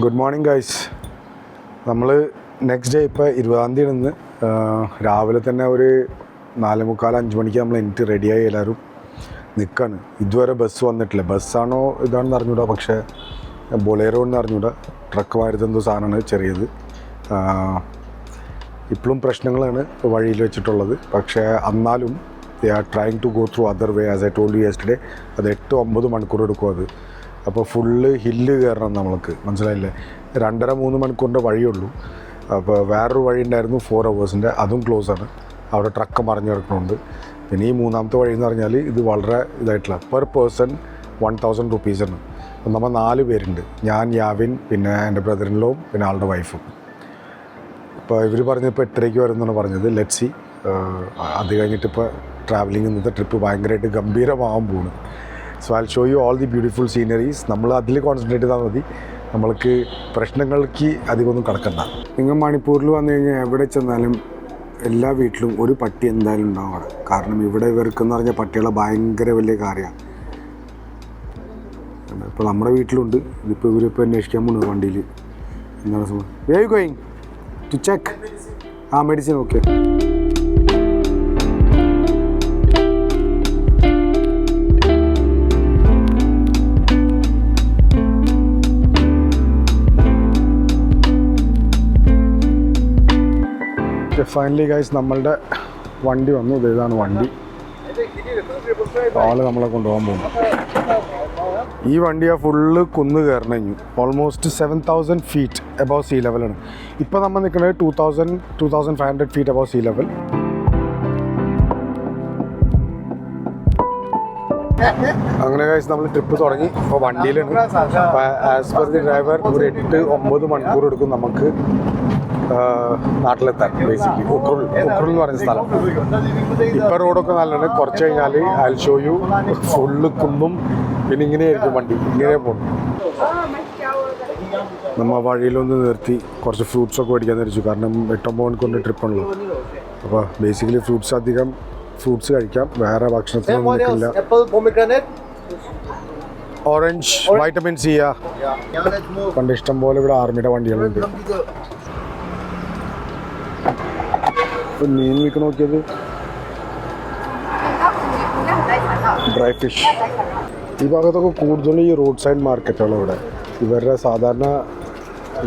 Good morning guys. നമ്മൾ next day ഇപ്പോൾ 20-ാം തീയതി നിന്ന് രാവിലെ തന്നെ ഒരു 4:45-5 മണിക്ക് നമ്മൾ എനിക്ക് റെഡിയായി എല്ലാവരും നിൽക്കുകയാണ്. ഇതുവരെ ബസ് വന്നിട്ടില്ല. ബസ്സാണോ ഇതാണെന്ന് അറിഞ്ഞൂടാ, പക്ഷേ ബൊലേറോ എന്ന് അറിഞ്ഞൂടാ. ട്രക്ക് മാരുതെന്തോ സാധനമാണ് ചെറിയത്. ഇപ്പോഴും പ്രശ്നങ്ങളാണ് വഴിയിൽ വെച്ചിട്ടുള്ളത്. പക്ഷേ എന്നാലും they are trying to go through other way. As I told you yesterday, അത് 8-9 മണിക്കൂർ എടുക്കും അത്. അപ്പോൾ ഫുള്ള് ഹില്ല് കയറണം നമ്മൾക്ക്, മനസ്സിലായില്ലേ? 2.5-3 മണിക്കൂറിൻ്റെ വഴിയുള്ളൂ. അപ്പോൾ വേറൊരു വഴി ഉണ്ടായിരുന്നു 4 hours, അതും ക്ലോസ് ആണ്. അവിടെ ട്രക്ക് മറിഞ്ഞ് കിടക്കുന്നുണ്ട്. പിന്നെ ഈ 3ാമത്തെ വഴി എന്ന് പറഞ്ഞാൽ ഇത് വളരെ ഇതായിട്ടുള്ള പെർ പേഴ്സൺ 1000 rupees. നമ്മൾ 4 പേരുണ്ട്. ഞാൻ, യാവിൻ, പിന്നെ എൻ്റെ ബ്രദറിൻലോവും, പിന്നെ ആളുടെ വൈഫും. ഇപ്പോൾ ഇവർ പറഞ്ഞപ്പോൾ 8:30 വരുമെന്നാണ് പറഞ്ഞത്. Let see. അത് കഴിഞ്ഞിട്ടിപ്പോൾ ട്രാവലിംഗ് ഇന്നത്തെ ട്രിപ്പ് ഭയങ്കരമായിട്ട് ഗംഭീരമാകാൻ പോകുന്നു. So I show you all the beautiful sceneries. നമ്മൾ അതിൽ കോൺസെൻട്രേറ്റ് ചെയ്താൽ മതി. നമ്മൾക്ക് പ്രശ്നങ്ങൾക്ക് അധികമൊന്നും കിടക്കണ്ട. നിങ്ങൾ മണിപ്പൂരിൽ വന്നു കഴിഞ്ഞാൽ എവിടെ ചെന്നാലും എല്ലാ വീട്ടിലും ഒരു പട്ടി എന്തായാലും ഉണ്ടാവും അവിടെ. കാരണം ഇവിടെ ഇവർക്കെന്ന് പറഞ്ഞാൽ പട്ടികളെ ഭയങ്കര വലിയ കാര്യമാണ്. ഇപ്പോൾ നമ്മുടെ വീട്ടിലുണ്ട്. ഇതിപ്പോൾ ഇവരിപ്പോൾ അന്വേഷിക്കാൻ പോകുന്നത് വണ്ടിയിൽ. എന്താണ് സംഭവം? Where you going to check? Medicine. Okay. Finally guys, നമ്മളുടെ വണ്ടി വന്നു. ഇതാണ് വണ്ടി. ആള് നമ്മളെ കൊണ്ടുപോകാൻ പോകുന്നു. ഈ വണ്ടിയാണ് ഫുള്ള് കുന്ന് കയറണം കഴിഞ്ഞു. ഓൾമോസ്റ്റ് 7,000 feet എബവ് സീ ലെവലാണ്. ഇപ്പോൾ നമ്മൾ നിൽക്കുന്നത് 2,500 feet എബവ് സീ ലെവൽ. അങ്ങനെ ഗൈസ് നമ്മൾ ട്രിപ്പ് തുടങ്ങി. ഇപ്പോൾ വണ്ടിയിലാണ്. ആസ് പെർ ദി ഡ്രൈവർ ഒരു 8-9 മണിക്കൂർ എടുക്കും നമുക്ക് നാട്ടിലെത്താൻ. ബേസിക്കലി ഉക്രുൾ എന്ന് പറയുന്ന സ്ഥലം. ഇപ്പം റോഡൊക്കെ നല്ലതാണ്. കുറച്ച് കഴിഞ്ഞാൽ ഐ ഷോ യു ഫുള്ള് കുന്നും. പിന്നെ ഇങ്ങനെയായിരിക്കും വണ്ടി, ഇങ്ങനെ പോകുന്നു. നമ്മൾ വഴിയിലൊന്ന് നിർത്തി കുറച്ച് ഫ്രൂട്ട്സൊക്കെ മേടിക്കാൻ തിരിച്ചു. കാരണം 8-9 മണിക്കൂറിൻ്റെ ട്രിപ്പാണല്ലോ. അപ്പോൾ ബേസിക്കലി ഫ്രൂട്ട്സ് കഴിക്കാം. വേറെ ഭക്ഷണത്തിനൊന്നും നിൽക്കില്ല. Orange, vitamin C. പണ്ട് ഇഷ്ടം പോലെ ഇവിടെ ആർമിയുടെ വണ്ടികളുണ്ട്. മീൻ വിൽക്കാൻ നോക്കിയത് ഡ്രൈ ഫിഷ്. ഈ ഭാഗത്തൊക്കെ കൂടുതലും ഈ റോഡ് സൈഡ് മാർക്കറ്റുകളും ഇവിടെ. ഇവരുടെ സാധാരണ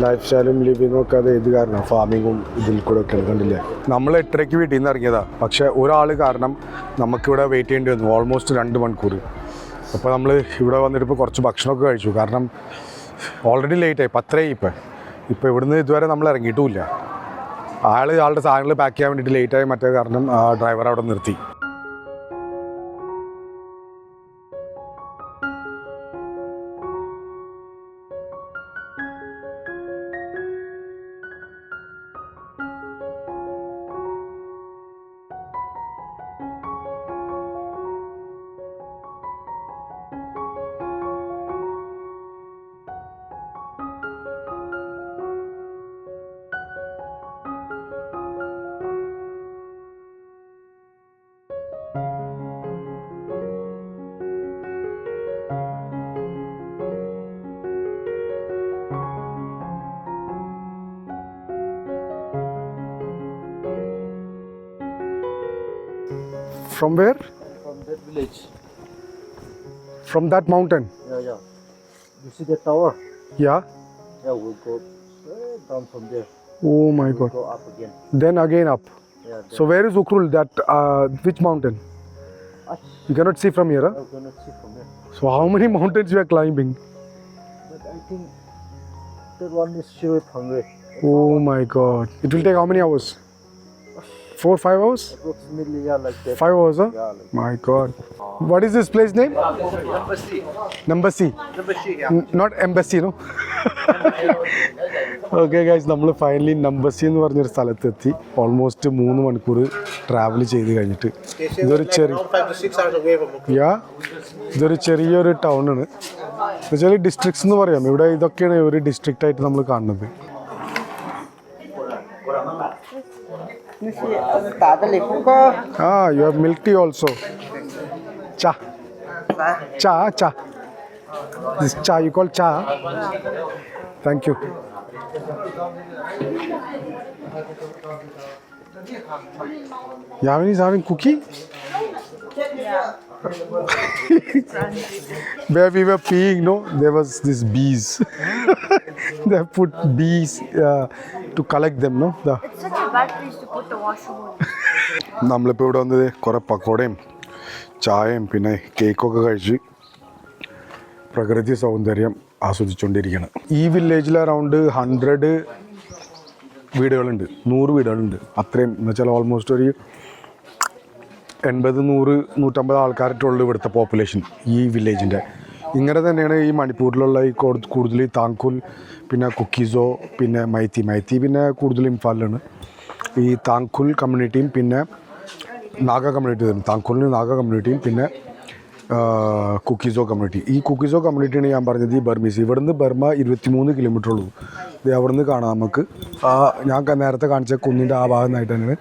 ലൈഫ് സ്റ്റൈലും ലിവിങ്ങും ഒക്കെ അത് ഏത് കാരണം ഫാമിങ്ങും ഇതിൽ കൂടെ ഒക്കെ കണ്ടില്ലേ. നമ്മൾ 8:30 വീട്ടിൽ നിന്ന് ഇറങ്ങിയതാണ്. പക്ഷേ ഒരാൾ കാരണം നമുക്കിവിടെ വെയിറ്റ് ചെയ്യേണ്ടി വന്നു ഓൾമോസ്റ്റ് 2 മണിക്കൂർ. അപ്പോൾ നമ്മൾ ഇവിടെ വന്നിട്ട് ഇപ്പോൾ കുറച്ച് ഭക്ഷണമൊക്കെ കഴിച്ചു. കാരണം ഓൾറെഡി ലേറ്റായി, 10:30 ഇപ്പോൾ ഇവിടുന്ന് ഇതുവരെ നമ്മൾ ഇറങ്ങിയിട്ടുമില്ല. ആളുടെ സാധനങ്ങൾ പാക്ക് ചെയ്യാൻ വേണ്ടിയിട്ട് ലേറ്റായി. മറ്റേ കാരണം ഡ്രൈവർ അവിടെ നിർത്തി. From where? From that village. From that mountain? Yeah. You see the tower? Yeah. Yeah, we'll go straight down from there. Oh my God. Go up again. Then again up. Yeah. So where is Ukrul? That which mountain? You cannot see from here, huh? I cannot see from here. So how many mountains you are climbing? But I think that one is Shiroi Phangre. Oh my God. It will take how many hours? 4-5 hours? Approximately, yeah, like that. 5 hours, huh? Yeah, like My God. What is this place name? Embassy. yeah. Not embassy, no? Okay guys, നമ്മൾ finally നമ്പസി എന്ന് പറഞ്ഞൊരു സ്ഥലത്തെത്തി. Almost 3 മണിക്കൂർ travel ചെയ്ത് കഴിഞ്ഞിട്ട്. ഇതൊരു ചെറിയൊരു ടൗണാണ്. എന്നുവെച്ചാൽ ഡിസ്ട്രിക്ട്സ് എന്ന് പറയാം. ഇവിടെ ഇതൊക്കെയാണ് ഒരു ഡിസ്ട്രിക്റ്റ് ആയിട്ട് നമ്മൾ കാണുന്നത്. You have milk tea also. Cha. Cha. This cha you call cha. Thank you. Yavin is having cookie? Where we were peeing, no, there was this bees. They put bees to collect them, no? It's such a bad place to put the washroom. നമ്മളിപ്പോൾ ഇവിടെ വന്നത് കുറേ പക്കോടയും ചായയും പിന്നെ കേക്കൊക്കെ കഴിച്ച് പ്രകൃതി സൗന്ദര്യം ആസ്വദിച്ചുകൊണ്ടിരിക്കുകയാണ്. ഈ വില്ലേജിൽ അറൗണ്ട് 100 വീടുകളുണ്ട്, 100 വീടുകളുണ്ട്. അത്രയും എന്ന് വെച്ചാൽ ഓൾമോസ്റ്റ് ഒരു 80-100-150 ആൾക്കാരുടെ ഇവിടുത്തെ പോപ്പുലേഷൻ ഈ വില്ലേജിൻ്റെ. ഇങ്ങനെ തന്നെയാണ് ഈ മണിപ്പൂരിലുള്ള ഈ കൂടുതൽ ഈ താങ്കുൽ, പിന്നെ കുക്കീസോ, പിന്നെ മൈത്തി പിന്നെ കൂടുതൽ ഇംഫാലിലാണ്. ഈ താങ്കുൽ കമ്മ്യൂണിറ്റിയും പിന്നെ നാഗ കമ്മ്യൂണിറ്റി തരും. താങ്കുലിന് നാഗ കമ്മ്യൂണിറ്റിയും പിന്നെ കുക്കീസോ കമ്മ്യൂണിറ്റി. ഈ കുക്കീസോ കമ്മ്യൂണിറ്റിയാണ് ഞാൻ പറഞ്ഞത് ഈ ബർമീസ്. ഇവിടുന്ന് ബർമ 23 കിലോമീറ്റർ ഉള്ളൂ. ഇത് അവിടെ നിന്ന് കാണാം നമുക്ക്. ഞാൻ നേരത്തെ കാണിച്ച കുന്നിൻ്റെ ആ ഭാഗത്തായിട്ട് തന്നെയാണ്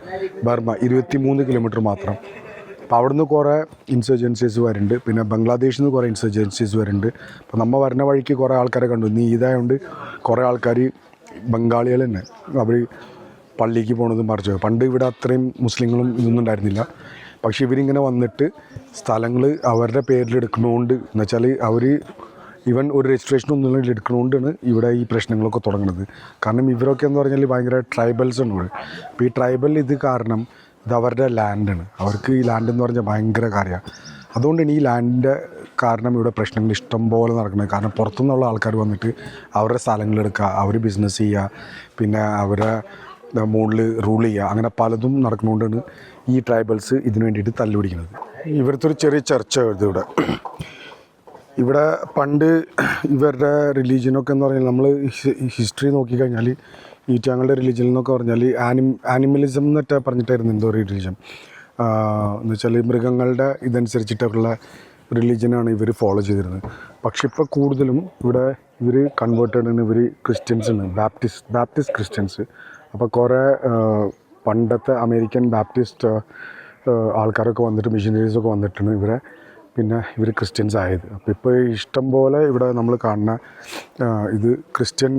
ബർമ, 23 കിലോമീറ്റർ മാത്രം. അപ്പോൾ അവിടുന്ന് കുറേ ഇൻസർജൻസീസ് വരുന്നുണ്ട്, പിന്നെ ബംഗ്ലാദേശിൽ നിന്ന് കുറേ ഇൻസർജൻസീസ് വരുന്നുണ്ട്. അപ്പോൾ നമ്മൾ വരുന്ന വഴിക്ക് കുറേ ആൾക്കാരെ കണ്ടു. ഇന്ന് ഈദായതുകൊണ്ട് കുറേ ആൾക്കാർ ബംഗാളികൾ തന്നെ അവർ പള്ളിക്ക് പോണതും മറിച്ചു. പണ്ട് ഇവിടെ അത്രയും മുസ്ലിങ്ങളും ഇതൊന്നും ഉണ്ടായിരുന്നില്ല. പക്ഷേ ഇവരിങ്ങനെ വന്നിട്ട് സ്ഥലങ്ങൾ അവരുടെ പേരിൽ എടുക്കണോണ്ട് എന്ന് വെച്ചാൽ അവർ ഈവൻ ഒരു രജിസ്ട്രേഷൻ ഒന്നും എടുക്കണോണ്ടാണ് ഇവിടെ ഈ പ്രശ്നങ്ങളൊക്കെ തുടങ്ങുന്നത്. കാരണം ഇവരൊക്കെ എന്ന് പറഞ്ഞാൽ ഭയങ്കര ട്രൈബൽസ് ഉണ്ട് ഇവിടെ. അപ്പോൾ ഈ ട്രൈബൽ ഇത് കാരണം ഇത് അവരുടെ ലാൻഡാണ്. അവർക്ക് ഈ ലാൻഡ് എന്ന് പറഞ്ഞാൽ ഭയങ്കര കാര്യമാണ്. അതുകൊണ്ടാണ് ഈ ലാൻഡിൻ്റെ കാരണം ഇവിടെ പ്രശ്നങ്ങൾ ഇഷ്ടം പോലെ നടക്കുന്നത്. കാരണം പുറത്തുനിന്നുള്ള ആൾക്കാർ വന്നിട്ട് അവരുടെ സ്ഥലങ്ങളെടുക്കുക, അവർ ബിസിനസ് ചെയ്യുക, പിന്നെ അവരെ മുകളിൽ റൂൾ ചെയ്യുക, അങ്ങനെ പലതും നടക്കുന്നതുകൊണ്ടാണ് ഈ ട്രൈബൽസ് ഇതിനു വേണ്ടിയിട്ട് തല്ലുപിടിക്കുന്നത്. ഇവിടുത്തെ ഒരു ചെറിയ ചർച്ച ഇവിടെ ഇവിടെ പണ്ട് ഇവരുടെ റിലീജിയനൊക്കെ എന്ന് പറഞ്ഞാൽ നമ്മൾ ഹിസ്റ്ററി നോക്കിക്കഴിഞ്ഞാൽ ഈറ്റാങ്ങളുടെ റിലീജിയൻ എന്നൊക്കെ പറഞ്ഞാൽ ആനിമലിസം എന്നൊക്കെ പറഞ്ഞിട്ടായിരുന്നു എന്തോ ഒരു റിലീജിയൻ. എന്ന് വെച്ചാൽ മൃഗങ്ങളുടെ ഇതനുസരിച്ചിട്ടുള്ള റിലീജിയനാണ് ഇവർ ഫോളോ ചെയ്തിരുന്നത്. പക്ഷെ ഇപ്പോൾ കൂടുതലും ഇവിടെ ഇവർ കൺവേർട്ടഡ് ആണ്, ഇവർ ക്രിസ്ത്യൻസ് ആണ്, ബാപ്റ്റിസ്റ്റ് ക്രിസ്ത്യൻസ്. അപ്പോൾ കുറേ പണ്ടത്തെ അമേരിക്കൻ ബാപ്റ്റിസ്റ്റ് ആൾക്കാരൊക്കെ വന്നിട്ട് മിഷനറീസൊക്കെ വന്നിട്ടാണ് ഇവർ ക്രിസ്ത്യൻസ് ആയത്. അപ്പോൾ ഇപ്പോൾ ഇഷ്ടം പോലെ ഇവിടെ നമ്മൾ കാണുന്ന ഇത് ക്രിസ്ത്യൻ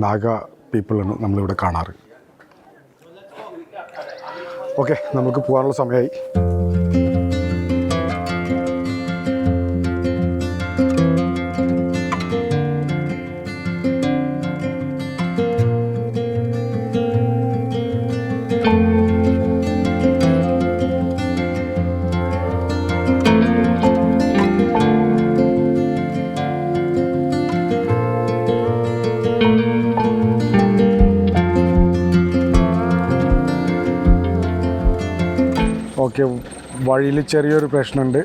നാഗ പീപ്പിളാണ് നമ്മളിവിടെ കാണാറ്. ഓക്കെ, നമുക്ക് പോകാനുള്ള സമയമായി. ഓക്കെ, വഴിയിൽ ചെറിയൊരു പ്രശ്നമുണ്ട്.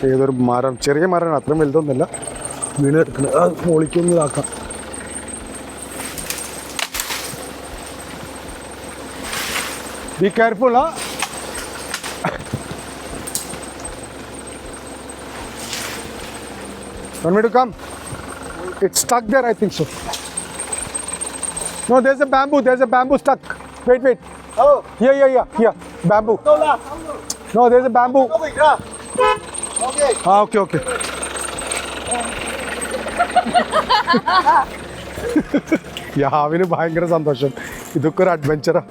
ഏതൊരു മരം, ചെറിയ മരമാണ്, അത്രയും വലുതൊന്നുമില്ല, വീണ് എടുക്കുന്നത്. അത് പൊളിക്കൊന്ന് ഇതാക്കാം. Be careful. Want me to come? It's stuck there, I think so. No, there's a bamboo stuck. Wait. Oh, Here. Bamboo. No, there's a bamboo. okay. Okay. യാവിന് ഭയങ്കര സന്തോഷം. ഇതൊക്കെ ഒരു അഡ്വഞ്ചറാ.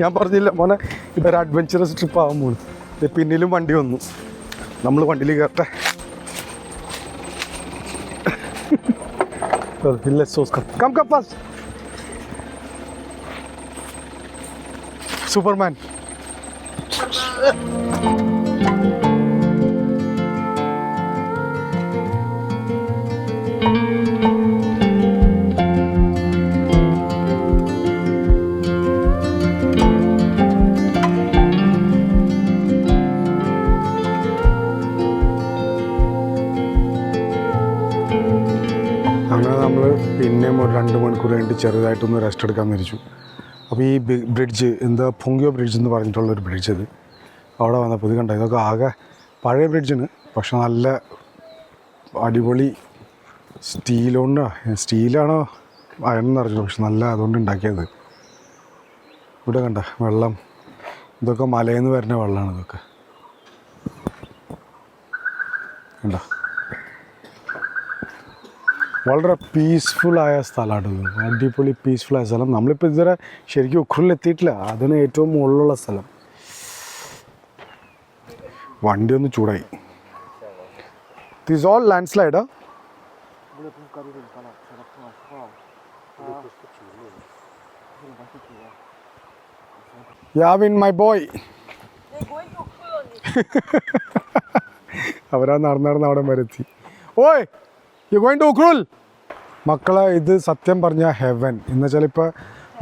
ഞാൻ പറഞ്ഞില്ല മോനെ, ഇതൊരു അഡ്വഞ്ചറസ് ട്രിപ്പ് ആകാൻ പോകുന്നു. പിന്നിലും വണ്ടി വന്നു, നമ്മൾ വണ്ടിയിൽ കയറട്ടെ. Come fast. Superman. അങ്ങനെ നമ്മൾ പിന്നെയും ഒരു 2 മണിക്കൂർ കഴിഞ്ഞിട്ട് ചെറുതായിട്ടൊന്ന് റെസ്റ്റ് എടുക്കാൻ വിരിച്ചു. അപ്പോൾ ഈ ബ്രിഡ്ജ് എന്താ പൊങ്കിയോ ബ്രിഡ്ജ് എന്ന് പറഞ്ഞിട്ടുള്ളൊരു ബ്രിഡ്ജ്, അത് അവിടെ വന്നപ്പോൾ ഇത് കണ്ട, ഇതൊക്കെ ആകെ പഴയ ബ്രിഡ്ജിന്, പക്ഷെ നല്ല അടിപൊളി സ്റ്റീലാണോ അയണെന്ന് അറിഞ്ഞു, പക്ഷെ നല്ല അതുകൊണ്ട് ഉണ്ടാക്കിയത്. ഇവിടെ കണ്ട വെള്ളം, ഇതൊക്കെ മലയിൽ നിന്ന് വരുന്ന വെള്ളമാണ്. ഇതൊക്കെ കണ്ട, വളരെ പീസ്ഫുള്ളായ സ്ഥലമാണ് ഇത്. അടിപൊളി പീസ്ഫുള്ളായ സ്ഥലം. നമ്മളിപ്പോൾ ഇതുവരെ ശരിക്കും ഉഖ്രുലിൽ എത്തിയിട്ടില്ല. അതിന് ഏറ്റവും മുകളിലുള്ള സ്ഥലം. വണ്ടി ഒന്ന് ചൂടായി. ദിസ് ഓൾ ലാൻഡ് സ്ലൈഡാ? Yavin my boy. അവരാ നടന്ന് അവിടെ വരെത്തി. ഓയ് യു ഗോയിങ് ടു ഉഖ്രുൽ? മക്കളെ, ഇത് സത്യം പറഞ്ഞാൽ ഹെവൻ. എന്ന് വെച്ചാൽ ഇപ്പോൾ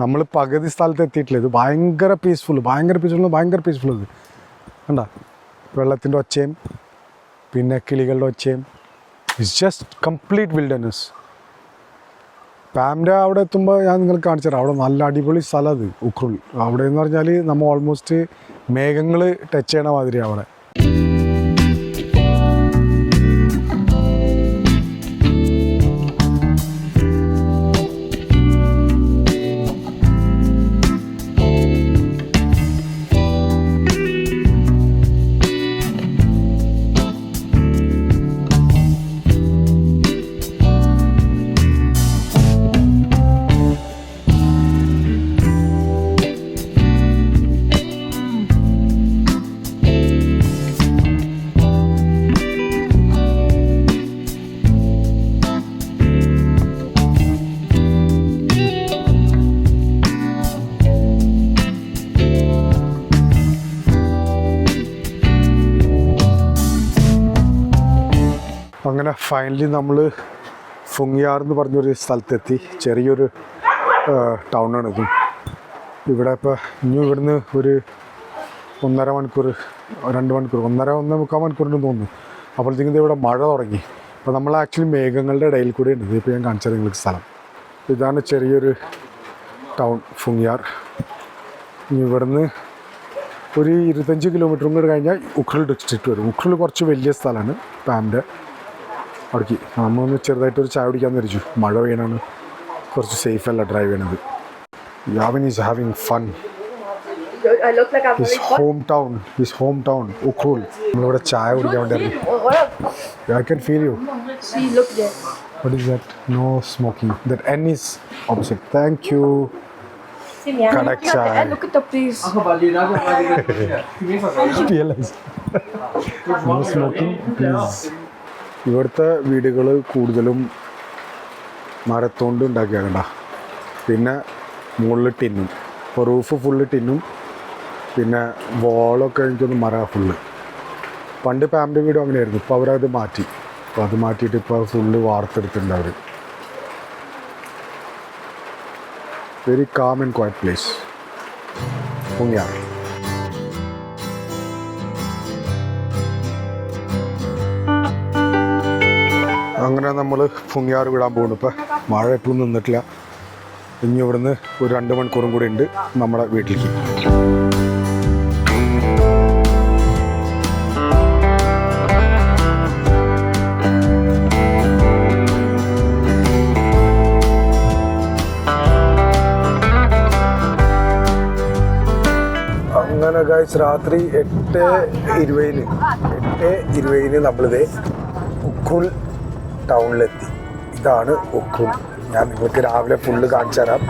നമ്മൾ പകുതി സ്ഥലത്ത് എത്തിയിട്ടില്ല. ഇത് ഭയങ്കര പീസ്ഫുൾ ഇത് കണ്ട. വെള്ളത്തിൻ്റെ ഒച്ചയും പിന്നെ കിളികളുടെ ഒച്ചയും. It's just complete wilderness. പാമിൻ്റെ അവിടെ എത്തുമ്പോൾ ഞാൻ നിങ്ങൾക്ക് കാണിച്ചു തരാം. അവിടെ നല്ല അടിപൊളി സ്ഥലം അത് ഉഖ്രുൽ. അവിടെ എന്ന് പറഞ്ഞാൽ നമ്മൾ ഓൾമോസ്റ്റ് മേഘങ്ങൾ ടച്ച് ചെയ്യണ മാതിരിയാണ് അവിടെ. അങ്ങനെ ഫൈനലി നമ്മൾ ഫുങ്ങിയാർ എന്ന് പറഞ്ഞൊരു സ്ഥലത്തെത്തി. ചെറിയൊരു ടൗണാണ് ഇതും. ഇവിടെ ഇപ്പോൾ ഇനി ഇവിടുന്ന് ഒരു 1.5 മണിക്കൂർ 2 മണിക്കൂർ 1.5-1.25 മണിക്കൂറിന് തോന്നുന്നു. അപ്പോഴത്തേക്കും ഇവിടെ മഴ തുടങ്ങി. അപ്പോൾ നമ്മൾ ആക്ച്വലി മേഘങ്ങളുടെ ഇടയിൽ കൂടെ ഉണ്ട്. ഇതിപ്പോൾ ഞാൻ കാണിച്ചത് നിങ്ങൾക്ക് സ്ഥലം. ഇതാണ് ചെറിയൊരു ടൗൺ ഫുങ്ങിയാർ. ഇനി ഇവിടുന്ന് ഒരു 25 കിലോമീറ്ററും കൂടെ കഴിഞ്ഞാൽ ഉഖ്രുൽ ഡിസ്ട്രിക്റ്റ് വരും. ഉഖ്രുൽ കുറച്ച് വലിയ സ്ഥലമാണ് പാമിൻ്റെ അവിടേക്ക്. നമ്മളൊന്ന് ചെറുതായിട്ടൊരു ചായ കുടിക്കാമെന്ന് വിചാരിച്ചു. മഴ പെയ്യണാണ്, കുറച്ച് സേഫ് അല്ല ഡ്രൈവ് ചെയ്യണത്. Yavin is having fun. I look like I'm His hometown, Ukhrul. നമ്മളിവിടെ ചായ കുടിക്കാൻ വേണ്ടി ഇറങ്ങി. I can feel you. See, look there. What is that? No smoking. That N is opposite. Thank you. See me, Kadak look at the chai. end, look at the place. Realize. No smoking, please. ഇവിടുത്തെ വീടുകൾ കൂടുതലും മരത്തോണ്ട് ഉണ്ടാക്കിയാകണ്ട. പിന്നെ മുകളിൽ ടിന്നും. ഇപ്പോൾ roof full ടിന്നും. പിന്നെ വോളൊക്കെ എനിക്കൊന്ന് മര full. പണ്ട് പാമിൻ്റെ വീടും അങ്ങനെയായിരുന്നു. ഇപ്പോൾ അവരത് മാറ്റി. അപ്പോൾ അത് മാറ്റിയിട്ട് ഇപ്പോൾ ഫുള്ള് വാർത്തെടുത്തിട്ടുണ്ട് അവർ. Very calm and quiet place Phungyar. അങ്ങനെ നമ്മൾ ഫുങ്ങിയാർ വിടാൻ പോകുന്നു. ഇപ്പോൾ മഴ എപ്പോഴും നിന്നിട്ടില്ല. ഇനി ഇവിടുന്ന് ഒരു 2 മണിക്കൂറും കൂടി ഉണ്ട് നമ്മുടെ വീട്ടിലേക്ക്. അങ്ങനെ ഗൈസ് രാത്രി 8:20 നമ്മളിത് ഉഖ്രുൽ ടൗണിലെത്തി. ഇതാണ് ഉഖ്രുൽ. ഞാൻ നിങ്ങൾക്ക് രാവിലെ ഫുള്ള് കാണിച്ചു തരാം.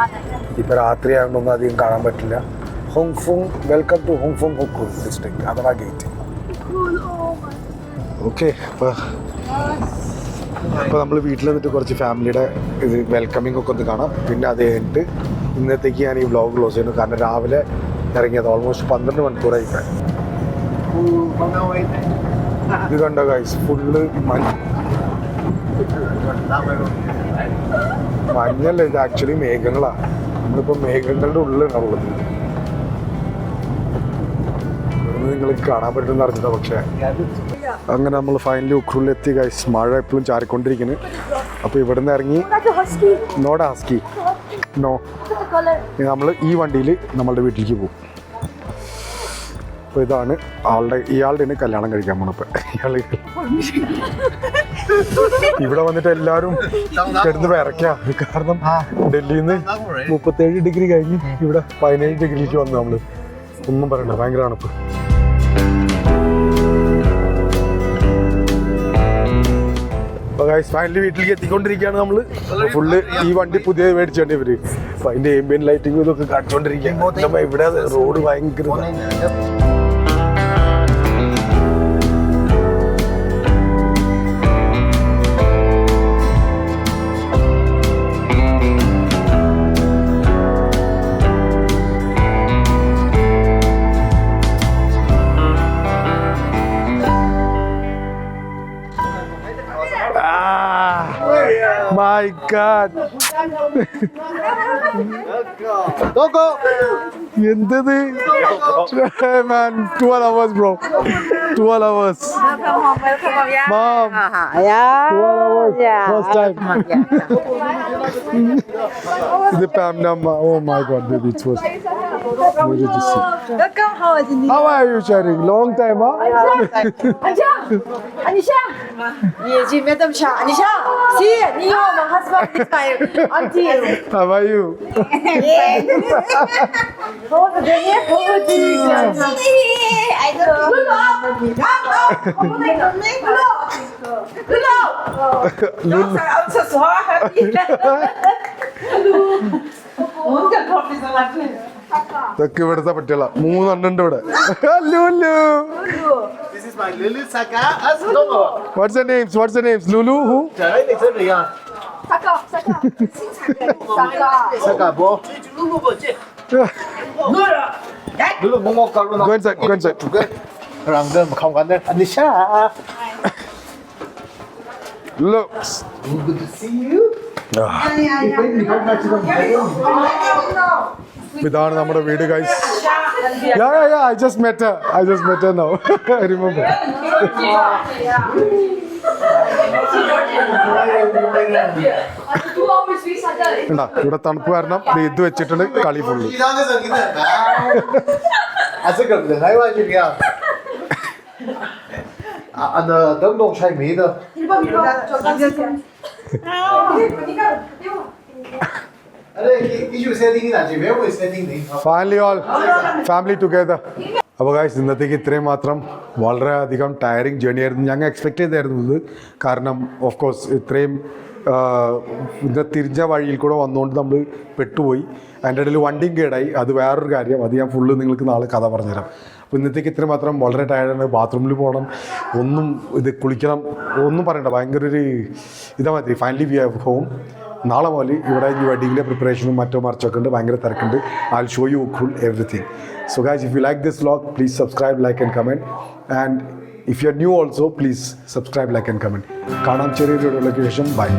ഇപ്പോൾ രാത്രി ആയതുകൊണ്ടൊന്നും അധികം കാണാൻ പറ്റില്ല. ഹോങ്ഫുങ്, വെൽക്കം ടു ഹോങ്ഫുങ് ഉഖ്രുൽ ഡിസ്ട്രിക്ട്. അതാണ് ഗേറ്റ്. ഓക്കെ, അപ്പോൾ നമ്മൾ വീട്ടിൽ നിന്നിട്ട് കുറച്ച് ഫാമിലിയുടെ ഇത് വെൽക്കമിങ് ഒക്കെ ഒന്ന് കാണാം. പിന്നെ അത് കഴിഞ്ഞിട്ട് ഇന്നത്തേക്ക് ഞാൻ ഈ വ്ളോഗ് ക്ലോസ് ചെയ്യുന്നു. കാരണം രാവിലെ ഇറങ്ങിയത് ഓൾമോസ്റ്റ് 12 മണിക്കൂറായി. ഇത് കണ്ടോ ഗൈസ്, ഫുള്ള് മഞ്ഞല്ല, ഇത് ആക്ച്വലി മേഘങ്ങളാണ്. നമ്മളിപ്പോൾ മേഘങ്ങളുടെ ഉള്ളിലാണുള്ളത്. നിങ്ങൾക്ക് കാണാൻ പറ്റുമെന്ന് അറിഞ്ഞില്ല. പക്ഷേ അങ്ങനെ നമ്മൾ ഫൈനലി ഉഖ്രുലിലെത്തി ഗൈസ്. മഴ എപ്പോഴും ചാരിക്കൊണ്ടിരിക്കുന്നു. അപ്പോൾ ഇവിടുന്ന് ഇറങ്ങി നോടാ ഹസ്കി നോ നമ്മൾ ഈ വണ്ടിയിൽ നമ്മളുടെ വീട്ടിലേക്ക് പോകും. അപ്പോൾ ഇതാണ് ഇയാളുടെ കല്യാണം കഴിക്കാൻ പോണപ്പോൾ. ഇവിടെ വന്നിട്ട് എല്ലാവരും കിടന്ന് വിറയ്ക്കാം. കാരണം ഡൽഹിയിൽ നിന്ന് 37 ഡിഗ്രി കഴിഞ്ഞ് ഇവിടെ 17 ഡിഗ്രിയിലേക്ക് വന്നു. നമ്മൾ ഒന്നും പറയണ്ട, ഭയങ്കര തണുപ്പ്. അപ്പോൾ ഫൈനലി വീട്ടിലേക്ക് എത്തിക്കൊണ്ടിരിക്കുകയാണ് നമ്മള്. ഫുള്ള് ഈ വണ്ടി പുതിയ മേടിച്ചോണ്ട് ഇവര്. അപ്പൊ അതിന്റെ എംബിയൻ ലൈറ്റിംഗ് ഇതൊക്കെ കാണിച്ചോണ്ടിരിക്കുകയാണ്. ഇവിടെ റോഡ് ഭയങ്കര My God. എന്തത്? Man, 12 hours bro. 12 hours. Mom. 12 hours. First time. ഇത് പാമിന്റെ അമ്മ. Oh my God, baby, it was very distant. Welcome, how is it? How are you sharing? Long time, huh? Anisha. Yes, Madam Shah. Anisha. See, you are my husband this time. Auntie. How are you? Over there, over there. I don't ഇതൊക്കെ ഇവിടുത്തെ പറ്റില്ല. 3 ഉണ്ട് ഇവിടെ. Lulu. This is my Lulu Saka Asdomo. What's the names? What's the names? Lulu who? Trời ơi, sao vậy? Saka. Saka bố. Lulu mua một con luôn. Go inside. Go inside. Rằng đơn mà không có đây. Anisha. Looks. Good to see you. ഇതാണ് നമ്മുടെ വീട് guys. I just met her now. I remember. കണ്ടാ ഇവിടെ തണുപ്പ് കാരണം ഇത് വെച്ചിട്ടുണ്ട് കളി ഫുള്ള്. 이상해서 여기는. 아, 잠깐만. 나이 와중이야. 너 등동 차이 메이더. अरे इशू सेटिंग ना जी वे सेटिंग नहीं ഫാമിലി ഓൾ ഫാമിലി ടുഗദർ. അപ്പോൾ ഗൈസ് ഇന്നത്തേക്ക് ഇത്രയും മാത്രം. വളരെയധികം ടയറിങ് ജേർണി ആയിരുന്നു. ഞങ്ങൾ എക്സ്പെക്ട് ചെയ്തായിരുന്നു ഇത്. കാരണം ഓഫ് കോഴ്സ് ഇത്രയും ഇന്ന് തിരിഞ്ഞ വഴിയിൽ കൂടെ വന്നുകൊണ്ട് നമ്മൾ പെട്ടുപോയി. അതിൻ്റെ ഇടയിൽ വണ്ടിയും കേടായി. അത് വേറൊരു കാര്യം. അത് ഞാൻ ഫുള്ള് നിങ്ങൾക്ക് നാളെ കഥ പറഞ്ഞുതരാം. അപ്പോൾ ഇന്നത്തേക്ക് ഇത്രയും മാത്രം. വളരെ ടയർഡാണ്. ബാത്റൂമിൽ പോകണം, ഒന്നും ഇത് കുളിക്കണം, ഒന്നും പറയണ്ട. ഭയങ്കര ഒരു ഇതാ മാതിരി. Finally we have home. നാളെ മുതൽ ഇവിടെ ഈ വെഡിങ്ങിലെ പ്രിപ്പറേഷനും മറ്റോ മറിച്ചൊക്കെ ഉണ്ട്. ഭയങ്കര തിരക്കുണ്ട്. I will show you full everything. So guys, if you like this vlog, please subscribe, like and comment. And if you're new also, please subscribe, like and comment. കാണാം ചെറിയൊരു വീഡിയോയിലേക്ക് ശേഷം. ബൈ.